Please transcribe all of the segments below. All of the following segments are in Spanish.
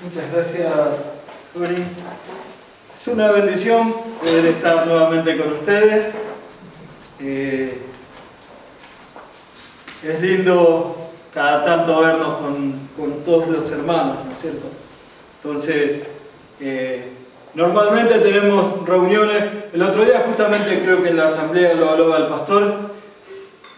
Muchas gracias, Uri. Es una bendición poder estar nuevamente con ustedes. Es lindo cada tanto vernos con todos los hermanos, ¿no es cierto? Entonces, normalmente tenemos reuniones. El otro día justamente creo que en la asamblea lo hablaba el pastor.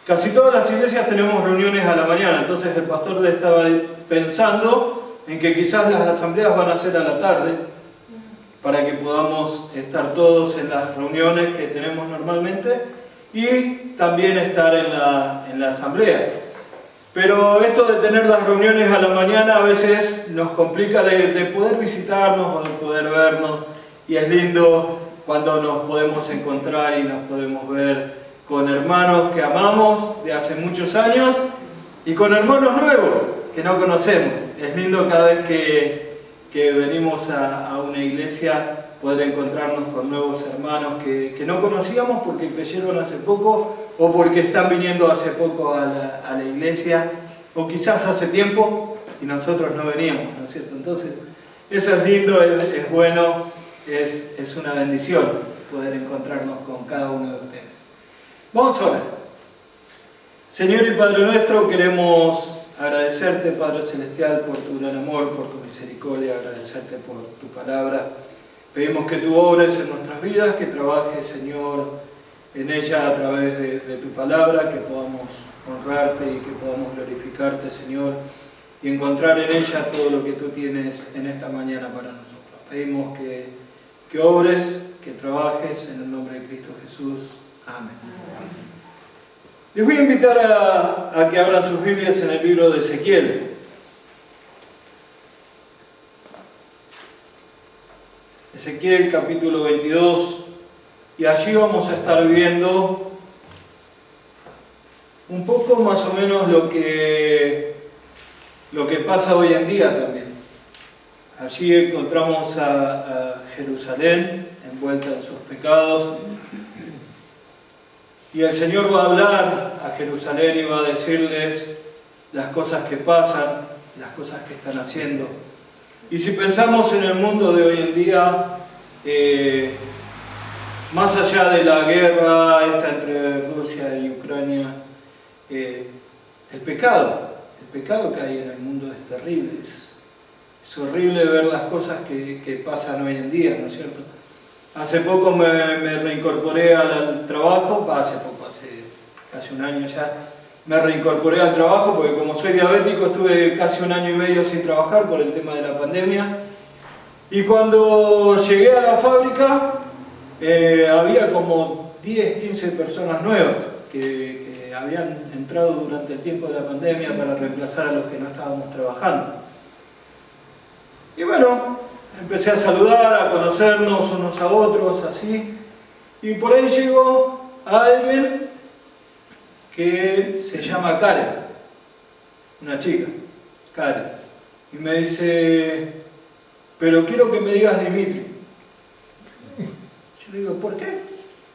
Casi todas las iglesias tenemos reuniones a la mañana, entonces el pastor estaba pensando en que quizás las asambleas van a ser a la tarde para que podamos estar todos en las reuniones que tenemos normalmente y también estar en la asamblea. Pero esto de tener las reuniones a la mañana a veces nos complica de poder visitarnos o de poder vernos, y es lindo cuando nos podemos encontrar y nos podemos ver con hermanos que amamos de hace muchos años y con hermanos nuevos que no conocemos. Es lindo cada vez que venimos a una iglesia poder encontrarnos con nuevos hermanos que no conocíamos porque creyeron hace poco o porque están viniendo hace poco a la iglesia, o quizás hace tiempo y nosotros no veníamos, ¿no es cierto? Entonces, eso es lindo, es bueno, es una bendición poder encontrarnos con cada uno de ustedes. Vamos a orar. Señor y Padre nuestro, queremos agradecerte, Padre Celestial, por tu gran amor, por tu misericordia, agradecerte por tu palabra. Pedimos que tú obres en nuestras vidas, que trabajes, Señor, en ella a través de tu palabra, que podamos honrarte y que podamos glorificarte, Señor, y encontrar en ella todo lo que tú tienes en esta mañana para nosotros. Pedimos que obres, que trabajes en el nombre de Cristo Jesús. Amén. Les voy a invitar a que abran sus Biblias en el libro de Ezequiel. Ezequiel capítulo 22, y allí vamos a estar viendo un poco más o menos lo que pasa hoy en día también. Allí encontramos a Jerusalén envuelta en sus pecados. Y el Señor va a hablar a Jerusalén y va a decirles las cosas que pasan, las cosas que están haciendo. Y si pensamos en el mundo de hoy en día, más allá de la guerra esta entre Rusia y Ucrania, el pecado que hay en el mundo es terrible. Es horrible ver las cosas que pasan hoy en día, ¿no es cierto? Hace poco me reincorporé al trabajo, hace casi un año ya, me reincorporé al trabajo porque como soy diabético estuve casi un año y medio sin trabajar por el tema de la pandemia. Y cuando llegué a la fábrica había como 10, 15 personas nuevas que habían entrado durante el tiempo de la pandemia para reemplazar a los que no estábamos trabajando. Y bueno, empecé a saludar, a conocernos unos a otros, así. Y por ahí llegó a alguien que se llama Karen, una chica, Karen. Y me dice, pero quiero que me digas Dimitri. Yo le digo, ¿por qué?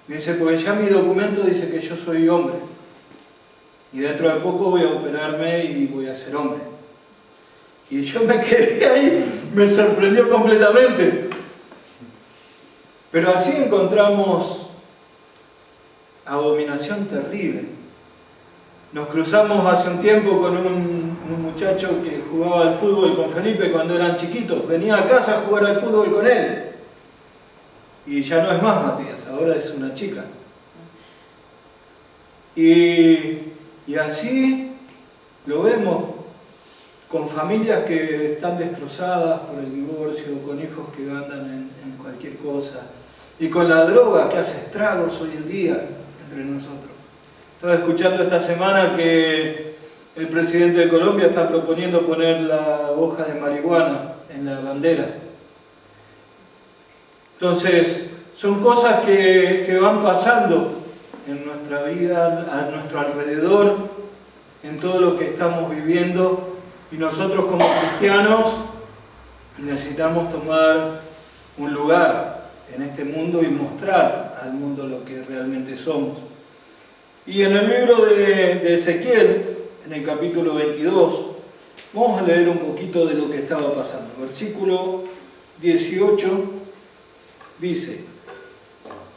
Me dice, porque ya mi documento dice que yo soy hombre. Y dentro de poco voy a operarme y voy a ser hombre. Y yo me quedé ahí, me sorprendió completamente. Pero así encontramos abominación terrible. Nos cruzamos hace un tiempo con un muchacho que jugaba al fútbol con Felipe cuando eran chiquitos. Venía a casa a jugar al fútbol con él. Y ya no es más Matías, ahora es una chica. Y así lo vemos con familias que están destrozadas por el divorcio, con hijos que andan en cualquier cosa, y con la droga que hace estragos hoy en día entre nosotros. Estaba escuchando esta semana que el presidente de Colombia está proponiendo poner la hoja de marihuana en la bandera. Entonces, son cosas que van pasando en nuestra vida, a nuestro alrededor, en todo lo que estamos viviendo. Y nosotros como cristianos necesitamos tomar un lugar en este mundo y mostrar al mundo lo que realmente somos. Y en el libro de Ezequiel, en el capítulo 22, Vamos a leer un poquito de lo que estaba pasando. Versículo 18 dice: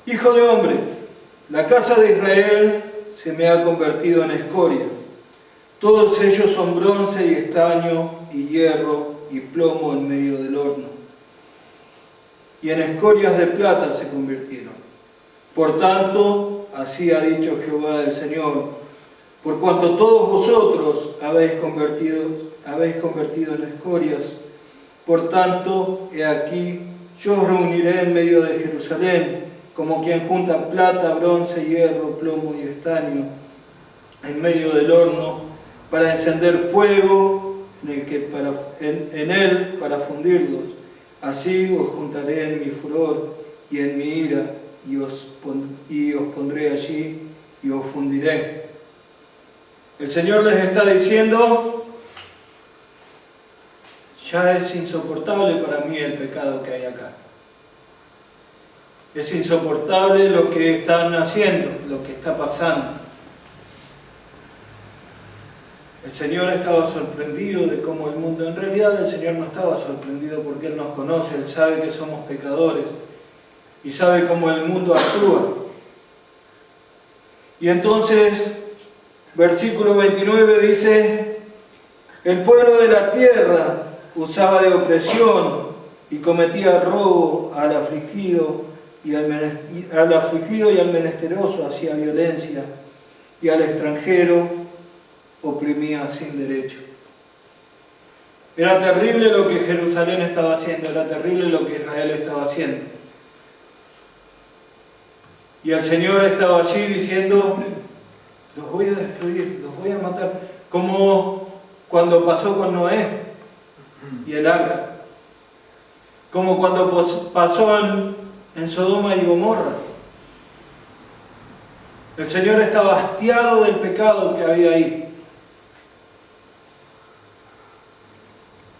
Hijo de hombre, la casa de Israel se me ha convertido en escoria. Todos ellos son bronce y estaño y hierro y plomo en medio del horno. Y en escorias de plata se convirtieron. Por tanto, así ha dicho Jehová el Señor: por cuanto todos vosotros habéis convertido en escorias, por tanto, he aquí, yo os reuniré en medio de Jerusalén, como quien junta plata, bronce, hierro, plomo y estaño, en medio del horno, para encender fuego en él para fundirlos. Así os juntaré en mi furor y en mi ira, y os pondré allí y os fundiré. El Señor les está diciendo: ya es insoportable para mí el pecado que hay acá. Es insoportable lo que están haciendo, lo que está pasando. El Señor estaba sorprendido de cómo el mundo... En realidad el Señor no estaba sorprendido porque Él nos conoce, Él sabe que somos pecadores y sabe cómo el mundo actúa. Y entonces, versículo 29 dice: el pueblo de la tierra usaba de opresión y cometía robo al afligido y al menesteroso, hacía violencia, y al extranjero oprimía sin derecho. Era terrible lo que Jerusalén estaba haciendo, era terrible lo que Israel estaba haciendo. Y el Señor estaba allí diciendo: los voy a destruir, los voy a matar, como cuando pasó con Noé y el arca, como cuando pasó en Sodoma y Gomorra. El Señor estaba hastiado del pecado que había ahí.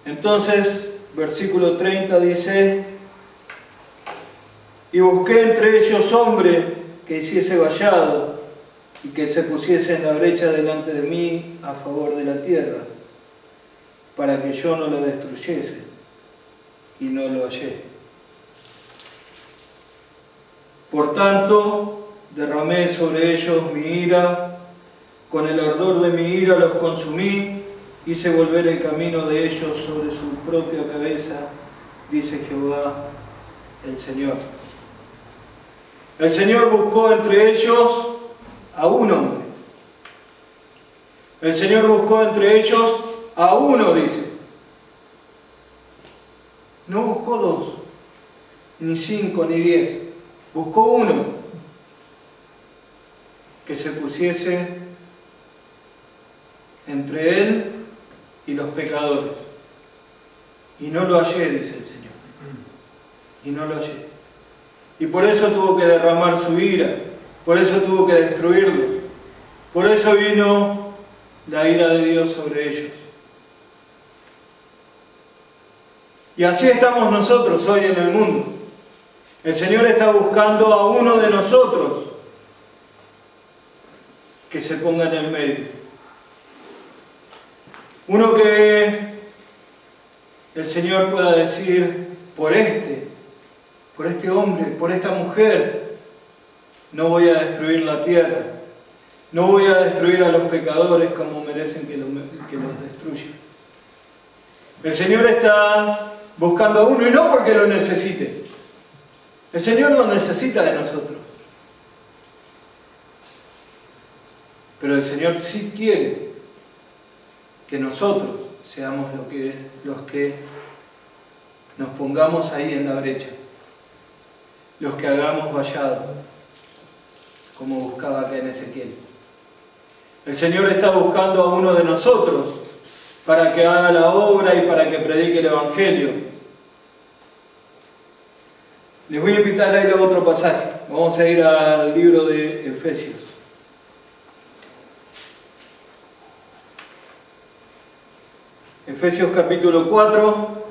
Entonces, versículo 30 dice: y busqué entre ellos hombre que hiciese vallado y que se pusiese en la brecha delante de mí a favor de la tierra, para que yo no lo destruyese, y no lo hallé. Por tanto, derramé sobre ellos mi ira, con el ardor de mi ira los consumí, hice volver el camino de ellos sobre su propia cabeza, dice Jehová el Señor. El Señor buscó entre ellos a un hombre. El Señor buscó entre ellos a uno, dice. No buscó dos, ni 5, ni 10. Buscó uno que se pusiese entre él y los pecadores. Y no lo hallé, dice el Señor. Y no lo hallé. Y por eso tuvo que derramar su ira. Por eso tuvo que destruirlos. Por eso vino la ira de Dios sobre ellos. Y así estamos nosotros hoy en el mundo. El Señor está buscando a uno de nosotros que se ponga en el medio. Uno que el Señor pueda decir: por este hombre, por esta mujer, no voy a destruir la tierra, no voy a destruir a los pecadores como merecen que los destruyan. El Señor está buscando a uno, y no porque lo necesite. El Señor lo necesita de nosotros. Pero el Señor sí quiere que nosotros seamos los que nos pongamos ahí en la brecha, los que hagamos vallado, como buscaba acá en Ezequiel. El Señor está buscando a uno de nosotros para que haga la obra y para que predique el Evangelio. Les voy a invitar a ir a otro pasaje. Vamos a ir al libro de Efesios. Efesios capítulo 4.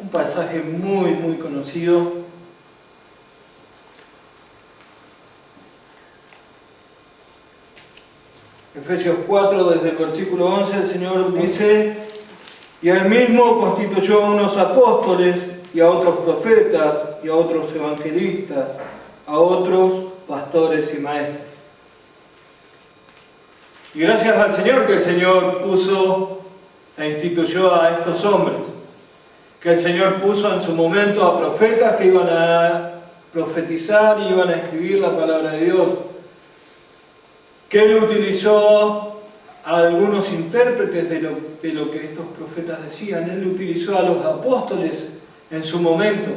Un pasaje muy, muy conocido. Efesios 4, desde el versículo 11, el Señor dice: y Él mismo constituyó a unos apóstoles, y a otros profetas, y a otros evangelistas, a otros pastores y maestros. Y gracias al Señor que el Señor puso e instituyó a estos hombres, que el Señor puso en su momento a profetas que iban a profetizar y iban a escribir la palabra de Dios, que Él utilizó a algunos intérpretes de lo que estos profetas decían. Él utilizó a los apóstoles en su momento,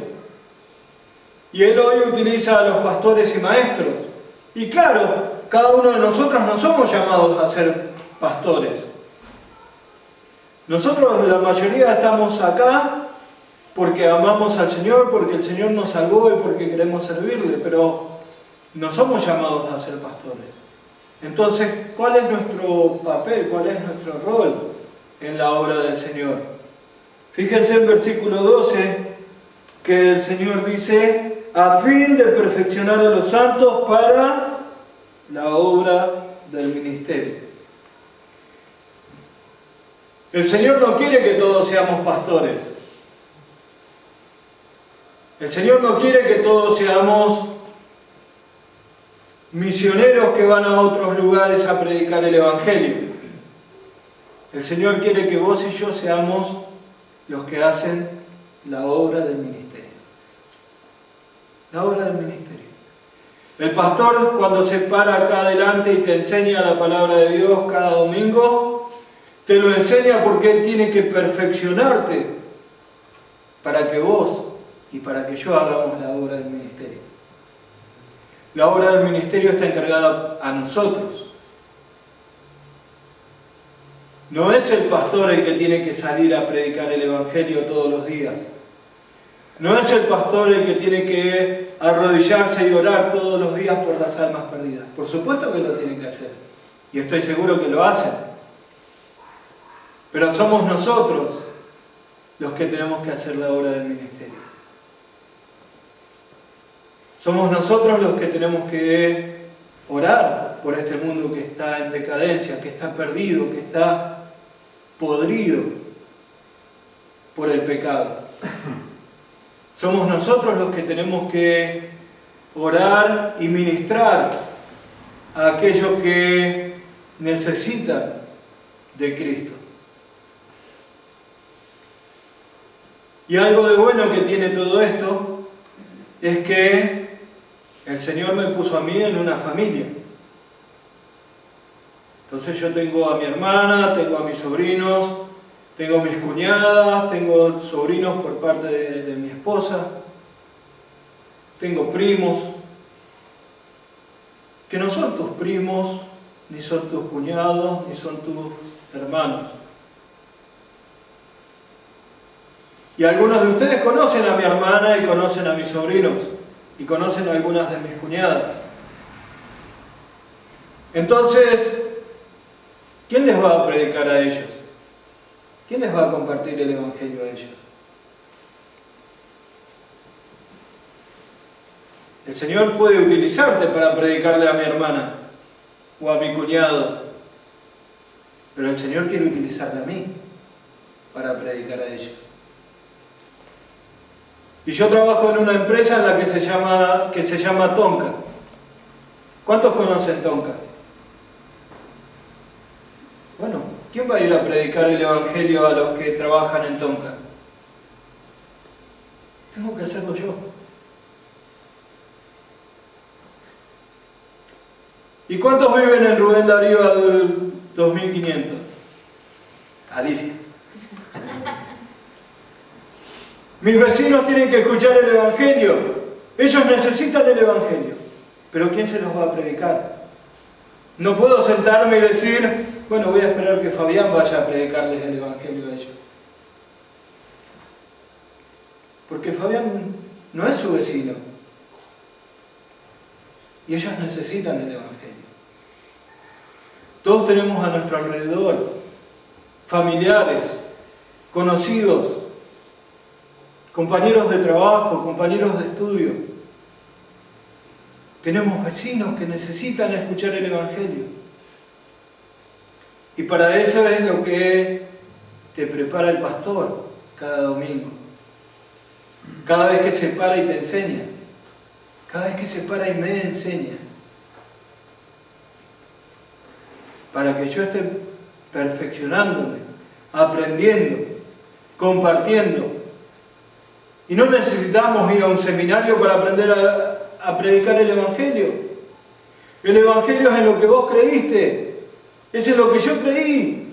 y Él hoy utiliza a los pastores y maestros. Y claro, cada uno de nosotros no somos llamados a ser pastores. Nosotros, la mayoría, estamos acá porque amamos al Señor, porque el Señor nos salvó y porque queremos servirle, pero no somos llamados a ser pastores. Entonces, ¿cuál es nuestro papel? ¿Cuál es nuestro rol en la obra del Señor? Fíjense en versículo 12 que el Señor dice: a fin de perfeccionar a los santos para la obra del ministerio. El Señor no quiere que todos seamos pastores. El Señor no quiere que todos seamos misioneros que van a otros lugares a predicar el Evangelio. El Señor quiere que vos y yo seamos los que hacen la obra del ministerio. La obra del ministerio. El pastor, cuando se para acá adelante y te enseña la palabra de Dios cada domingo, te lo enseña porque Él tiene que perfeccionarte para que vos y para que yo hagamos la obra del ministerio. La obra del ministerio está encargada a nosotros. No es el pastor el que tiene que salir a predicar el Evangelio todos los días. No es el pastor el que tiene que arrodillarse y orar todos los días por las almas perdidas. Por supuesto que lo tienen que hacer. Y estoy seguro que lo hacen. Pero somos nosotros los que tenemos que hacer la obra del ministerio. Somos nosotros los que tenemos que orar por este mundo que está en decadencia, que está perdido, que está podrido por el pecado. Somos nosotros los que tenemos que orar y ministrar a aquellos que necesitan de Cristo. Y algo de bueno que tiene todo esto es que el Señor me puso a mí en una familia. Entonces yo tengo a mi hermana, tengo a mis sobrinos, tengo mis cuñadas, tengo sobrinos por parte de mi esposa, tengo primos, que no son tus primos, ni son tus cuñados, ni son tus hermanos. Y algunos de ustedes conocen a mi hermana y conocen a mis sobrinos, y conocen a algunas de mis cuñadas. Entonces, ¿quién les va a predicar a ellos? ¿Quién les va a compartir el Evangelio a ellos? El Señor puede utilizarte para predicarle a mi hermana o a mi cuñado, pero el Señor quiere utilizarme a mí para predicar a ellos. Y yo trabajo en una empresa en la que se llama Tonka. ¿Cuántos conocen Tonka? Bueno, ¿quién va a ir a predicar el Evangelio a los que trabajan en Tonka? Tengo que hacerlo yo. ¿Y cuántos viven en Rubén Darío al 2500? Alicia. Mis vecinos tienen que escuchar el Evangelio. Ellos necesitan el Evangelio. Pero ¿quién se los va a predicar? No puedo sentarme y decir, bueno, voy a esperar que Fabián vaya a predicarles el Evangelio a ellos. Porque Fabián no es su vecino. Y ellos necesitan el Evangelio. Todos tenemos a nuestro alrededor familiares, conocidos, compañeros de trabajo, compañeros de estudio. Tenemos vecinos que necesitan escuchar el Evangelio. Y para eso es lo que te prepara el pastor cada domingo. Cada vez que se para y te enseña. Cada vez que se para y me enseña. Para que yo esté perfeccionándome, aprendiendo, compartiendo. Y no necesitamos ir a un seminario para aprender a predicar el Evangelio. El Evangelio es en lo que vos creíste. Es en lo que yo creí.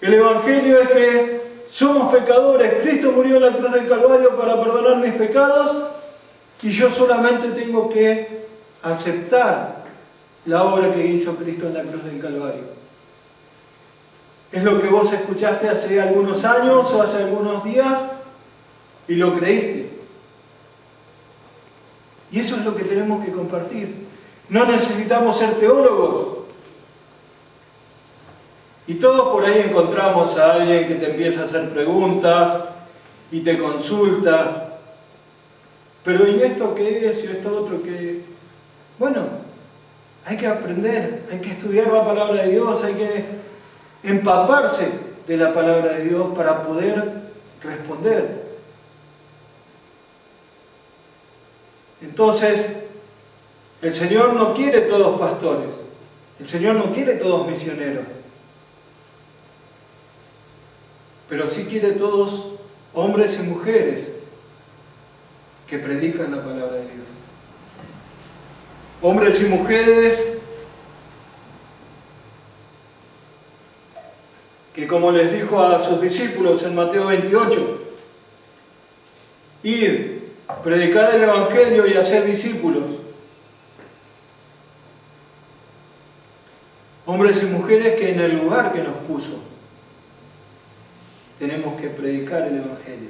El Evangelio es que somos pecadores. Cristo murió en la cruz del Calvario para perdonar mis pecados y yo solamente tengo que aceptar la obra que hizo Cristo en la cruz del Calvario. Es lo que vos escuchaste hace algunos años o hace algunos días y lo creíste. Y eso es lo que tenemos que compartir. No necesitamos ser teólogos. Y todos por ahí encontramos a alguien que te empieza a hacer preguntas y te consulta. Pero ¿y esto qué es? ¿Y esto otro qué? Bueno, hay que aprender, hay que estudiar la palabra de Dios, hay que empaparse de la palabra de Dios para poder responder. Entonces, el Señor no quiere todos pastores, el Señor no quiere todos misioneros, pero sí quiere todos hombres y mujeres que predican la palabra de Dios. Hombres y mujeres que, como les dijo a sus discípulos en Mateo 28, id, predicad el Evangelio y haced discípulos. Hombres y mujeres que en el lugar que nos puso tenemos que predicar el Evangelio.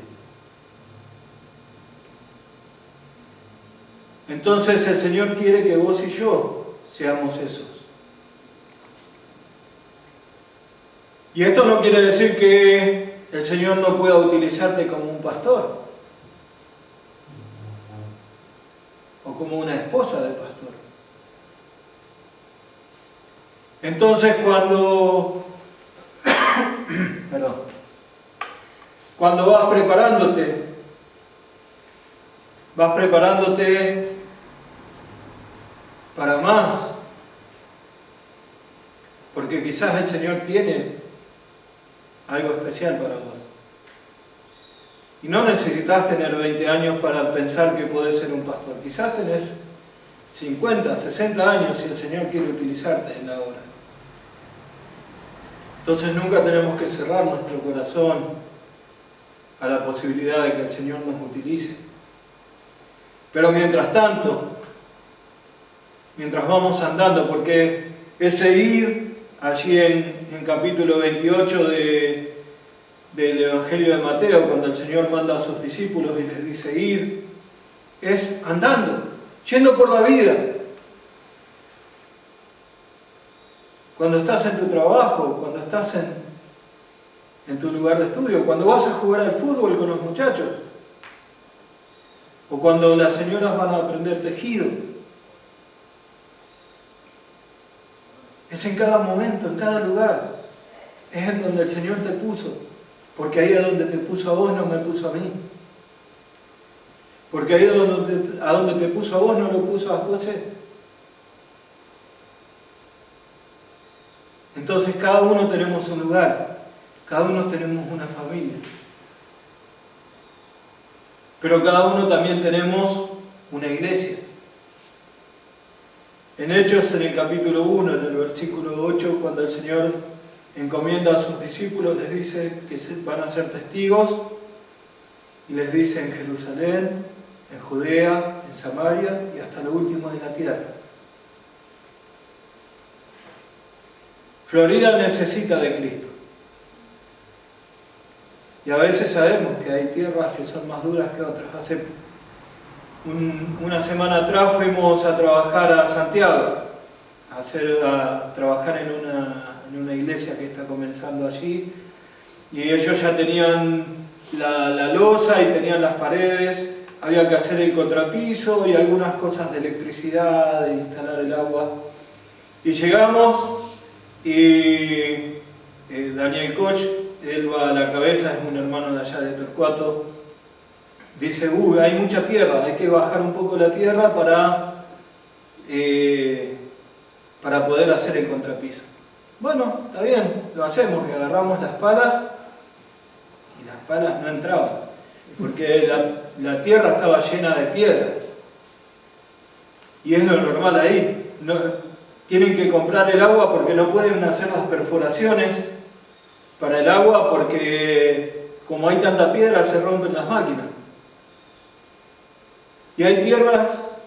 Entonces el Señor quiere que vos y yo seamos esos. Y esto no quiere decir que el Señor no pueda utilizarte como un pastor o como una esposa del pastor. Entonces cuando vas preparándote para más, porque quizás el Señor tiene algo especial para vos. Y no necesitas tener 20 años para pensar que podés ser un pastor. Quizás tenés 50, 60 años y el Señor quiere utilizarte en la obra. Entonces nunca tenemos que cerrar nuestro corazón a la posibilidad de que el Señor nos utilice. Pero mientras tanto, mientras vamos andando, porque ese ir allí en capítulo 28 del Evangelio de Mateo, cuando el Señor manda a sus discípulos y les dice ir, es andando, yendo por la vida. Cuando estás en tu trabajo, cuando estás en tu lugar de estudio, cuando vas a jugar al fútbol con los muchachos, o cuando las señoras van a aprender tejido. Es en cada momento, en cada lugar. Es en donde el Señor te puso. Porque ahí a donde te puso a vos no me puso a mí. Porque ahí a donde te puso a vos no lo puso a José. Entonces cada uno tenemos un lugar. Cada uno tenemos una familia. Pero cada uno también tenemos una iglesia. En Hechos, en el capítulo 1, en el versículo 8, cuando el Señor encomienda a sus discípulos, les dice que van a ser testigos, y les dice en Jerusalén, en Judea, en Samaria y hasta lo último de la tierra. Florida necesita de Cristo. Y a veces sabemos que hay tierras que son más duras que otras. Hace una semana atrás fuimos a trabajar a Santiago, a trabajar en una iglesia que está comenzando allí, y ellos ya tenían la losa y tenían las paredes, había que hacer el contrapiso y algunas cosas de electricidad, de instalar el agua. Y llegamos y Daniel Koch, él va a la cabeza, es un hermano de allá de Torcuato, dice, hay mucha tierra, hay que bajar un poco la tierra para poder hacer el contrapiso. Bueno, está bien, lo hacemos y agarramos las palas y las palas no entraban, porque la tierra estaba llena de piedra. Y es lo normal ahí. Tienen que comprar el agua porque no pueden hacer las perforaciones para el agua porque como hay tanta piedra se rompen las máquinas. Y hay tierras,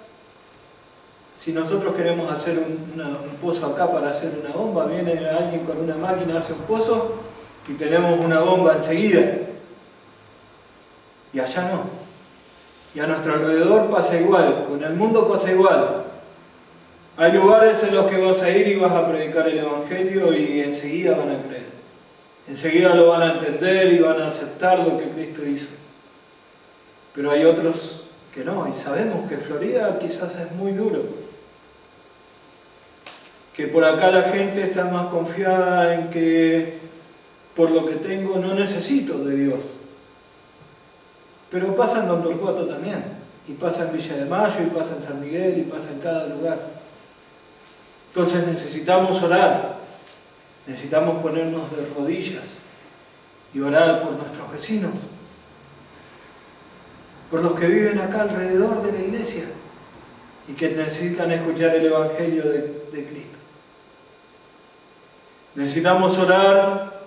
si nosotros queremos hacer un pozo acá para hacer una bomba, viene alguien con una máquina, hace un pozo y tenemos una bomba enseguida. Y allá no. Y a nuestro alrededor pasa igual, con el mundo pasa igual. Hay lugares en los que vas a ir y vas a predicar el Evangelio y enseguida van a creer. Enseguida lo van a entender y van a aceptar lo que Cristo hizo. Pero hay otros que no, y sabemos que Florida quizás es muy duro. Que por acá la gente está más confiada en que por lo que tengo no necesito de Dios. Pero pasa en Don Torcuato también, y pasa en Villa de Mayo, y pasa en San Miguel, y pasa en cada lugar. Entonces necesitamos orar, necesitamos ponernos de rodillas y orar por nuestros vecinos, por los que viven acá alrededor de la iglesia y que necesitan escuchar el Evangelio de Cristo. Necesitamos orar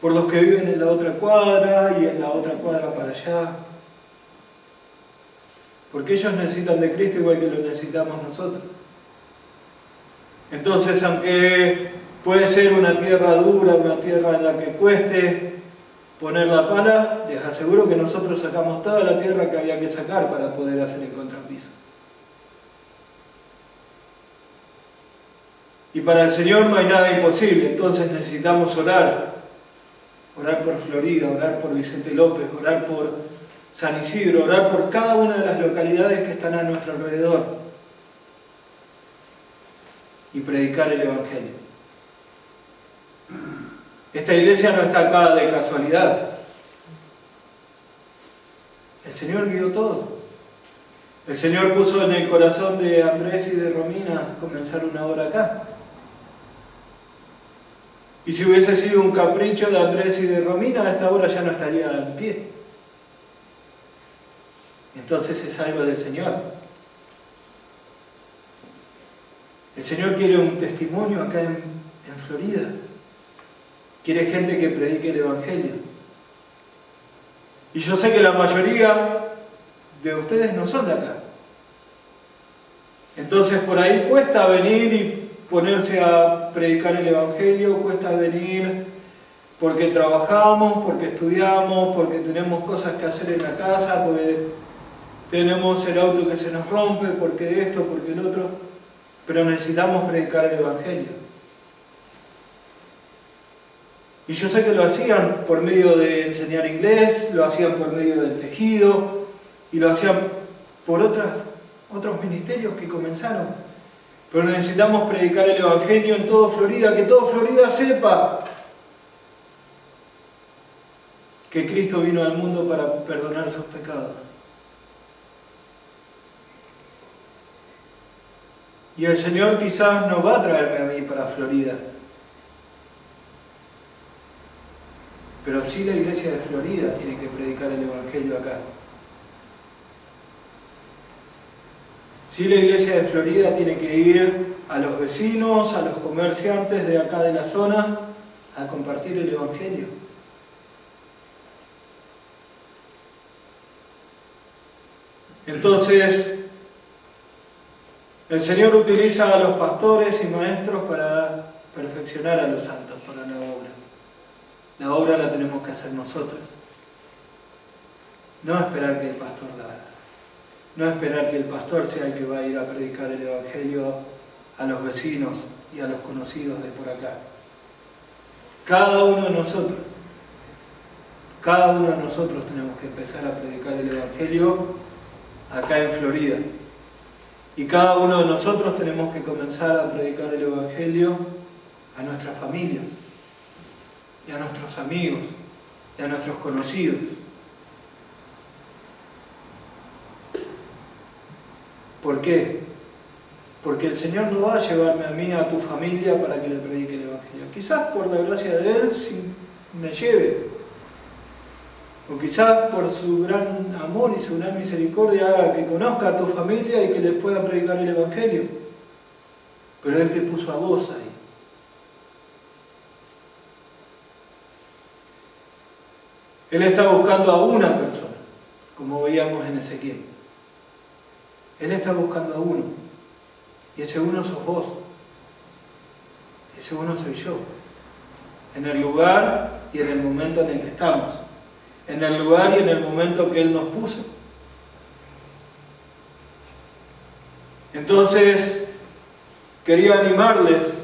por los que viven en la otra cuadra y en la otra cuadra para allá. Porque ellos necesitan de Cristo igual que lo necesitamos nosotros. Entonces, aunque puede ser una tierra dura, una tierra en la que cueste poner la pala, les aseguro que nosotros sacamos toda la tierra que había que sacar para poder hacer el contrapiso. Y para el Señor no hay nada imposible, entonces necesitamos orar. Orar por Florida, orar por Vicente López, orar por San Isidro, orar por cada una de las localidades que están a nuestro alrededor y predicar el Evangelio. Esta iglesia no está acá de casualidad. El Señor guió todo. El Señor puso en el corazón de Andrés y de Romina comenzar una obra acá. Y si hubiese sido un capricho de Andrés y de Romina, esta obra ya no estaría en pie. Entonces es algo del Señor. El Señor quiere un testimonio acá en Florida. Quiere gente que predique el Evangelio. Y yo sé que la mayoría de ustedes no son de acá. Entonces por ahí cuesta venir y ponerse a predicar el Evangelio, cuesta venir porque trabajamos, porque estudiamos, porque tenemos cosas que hacer en la casa, porque tenemos el auto que se nos rompe, porque esto, porque el otro, pero necesitamos predicar el Evangelio. Y yo sé que lo hacían por medio de enseñar inglés, lo hacían por medio del tejido, y lo hacían por otros ministerios que comenzaron. Pero necesitamos predicar el Evangelio en todo Florida, que todo Florida sepa que Cristo vino al mundo para perdonar sus pecados. Y el Señor quizás no va a traerme a mí para Florida, pero sí la iglesia de Florida tiene que predicar el Evangelio acá. Sí, la iglesia de Florida tiene que ir a los vecinos, a los comerciantes de acá de la zona, a compartir el Evangelio. Entonces, el Señor utiliza a los pastores y maestros para perfeccionar a los santos, para la obra. La obra la tenemos que hacer nosotros. No esperar que el pastor la haga. No esperar que el pastor sea el que va a ir a predicar el Evangelio a los vecinos y a los conocidos de por acá. Cada uno de nosotros tenemos que empezar a predicar el Evangelio acá en Florida. Y cada uno de nosotros tenemos que comenzar a predicar el Evangelio a nuestras familias, y a nuestros amigos, y a nuestros conocidos. ¿Por qué? Porque el Señor no va a llevarme a mí, a tu familia, para que le predique el Evangelio. Quizás por la gracia de Él me lleve, o quizás por su gran amor y su gran misericordia haga que conozca a tu familia y que les pueda predicar el Evangelio. Pero Él te puso a vos ahí. Él está buscando a una persona, como veíamos en Ezequiel. Él está buscando a uno. Y ese uno sos vos. Ese uno soy yo. En el lugar y en el momento en el que estamos. En el lugar y en el momento que Él nos puso. Entonces, quería animarles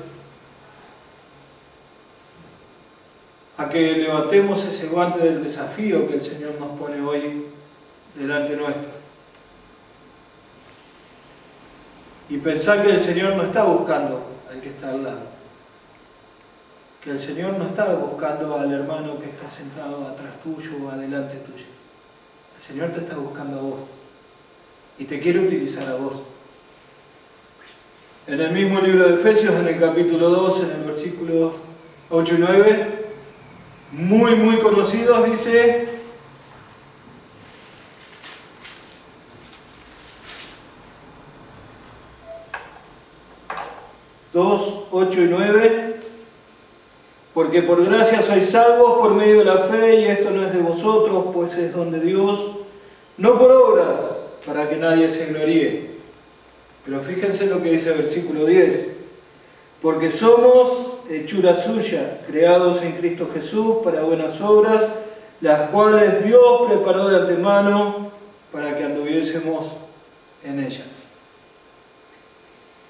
a que levantemos ese guante del desafío que el Señor nos pone hoy delante nuestro. Y pensar que el Señor no está buscando al que está al lado. Que el Señor no está buscando al hermano que está sentado atrás tuyo o adelante tuyo. El Señor te está buscando a vos. Y te quiere utilizar a vos. En el mismo libro de Efesios, en el capítulo 2, en el versículo 8 y 9, muy conocidos, dice: (2, 8 y 9) porque por gracia sois salvos por medio de la fe, y esto no es de vosotros, pues es don de Dios, no por obras, para que nadie se gloríe. Pero fíjense lo que dice el versículo 10: porque somos hechura suya, creados en Cristo Jesús para buenas obras, las cuales Dios preparó de antemano para que anduviésemos en ellas.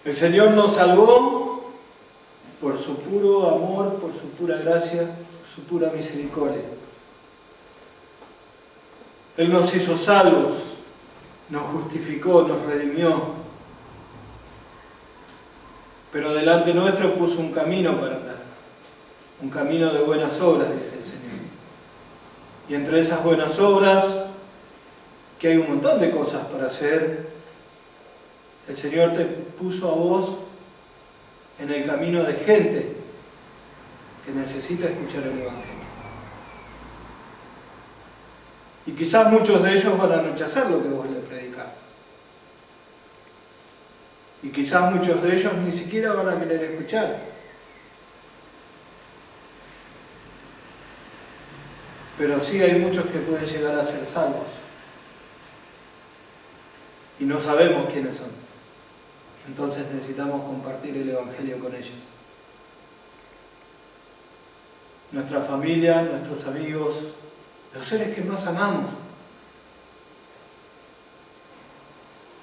El Señor nos salvó por su puro amor, por su pura gracia, por su pura misericordia. Él nos hizo salvos, nos justificó, nos redimió. Pero delante nuestro puso un camino para andar. Un camino de buenas obras, dice el Señor. Y entre esas buenas obras, que hay un montón de cosas para hacer, el Señor te puso a vos en el camino de gente que necesita escuchar el Evangelio. Y quizás muchos de ellos van a rechazar lo que vos les predicás. Y quizás muchos de ellos ni siquiera van a querer escuchar. Pero sí hay muchos que pueden llegar a ser salvos. Y no sabemos quiénes son. Entonces necesitamos compartir el Evangelio con ellos. Nuestra familia, nuestros amigos, los seres que más amamos.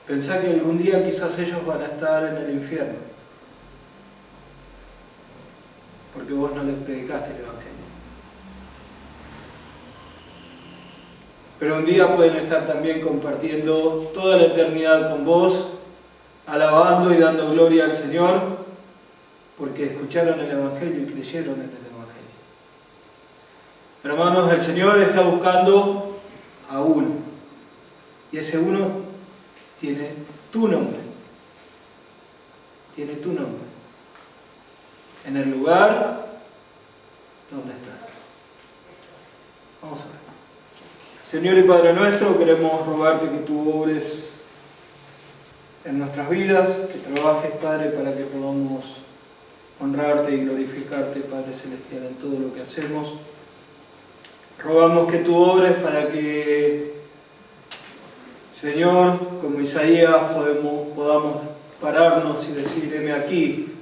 Pensá que algún día quizás ellos van a estar en el infierno. Porque vos no les predicaste el Evangelio. Pero un día pueden estar también compartiendo toda la eternidad con vos, alabando y dando gloria al Señor, porque escucharon el Evangelio y creyeron en el Evangelio. Hermanos, el Señor está buscando a uno. Y ese uno tiene tu nombre. Tiene tu nombre. En el lugar donde estás. Vamos a ver. Señor y Padre nuestro, queremos rogarte que tú obres en nuestras vidas, que trabajes, Padre, para que podamos honrarte y glorificarte, Padre Celestial, en todo lo que hacemos. Rogamos que tú obres para que, Señor, como Isaías, podamos pararnos y decir: heme aquí.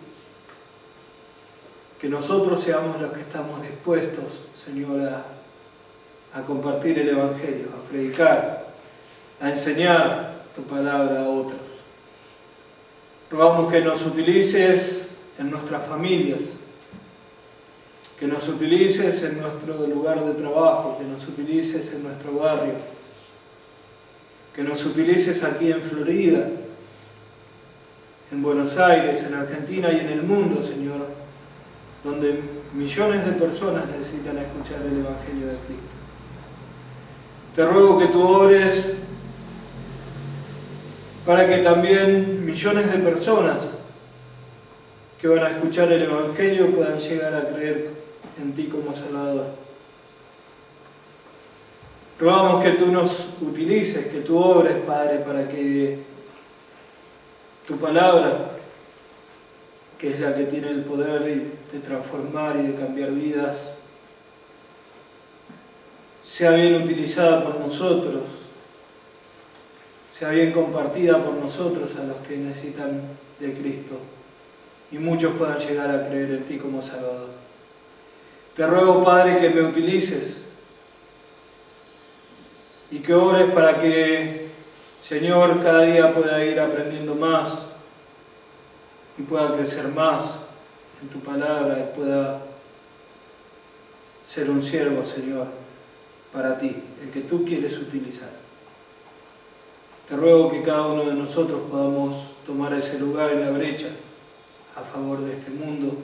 Que nosotros seamos los que estamos dispuestos, Señor, a compartir el Evangelio, a predicar, a enseñar tu palabra a otros. Rogamos que nos utilices en nuestras familias, que nos utilices en nuestro lugar de trabajo, que nos utilices en nuestro barrio, que nos utilices aquí en Florida, en Buenos Aires, en Argentina y en el mundo, Señor, donde millones de personas necesitan escuchar el Evangelio de Cristo. Te ruego que tú ores para que también millones de personas que van a escuchar el Evangelio puedan llegar a creer en ti como Salvador. Rogamos que tú nos utilices, que tú obres, Padre, para que tu palabra, que es la que tiene el poder de transformar y de cambiar vidas, sea bien utilizada por nosotros, sea bien compartida por nosotros a los que necesitan de Cristo, y muchos puedan llegar a creer en ti como Salvador. Te ruego, Padre, que me utilices y que ores para que, Señor, cada día pueda ir aprendiendo más y pueda crecer más en tu palabra y pueda ser un siervo, Señor, para ti, el que tú quieres utilizar. Te ruego que cada uno de nosotros podamos tomar ese lugar en la brecha a favor de este mundo,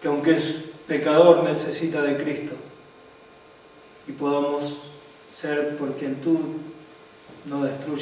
que aunque es pecador necesita de Cristo, y podamos ser por quien tú no destruyes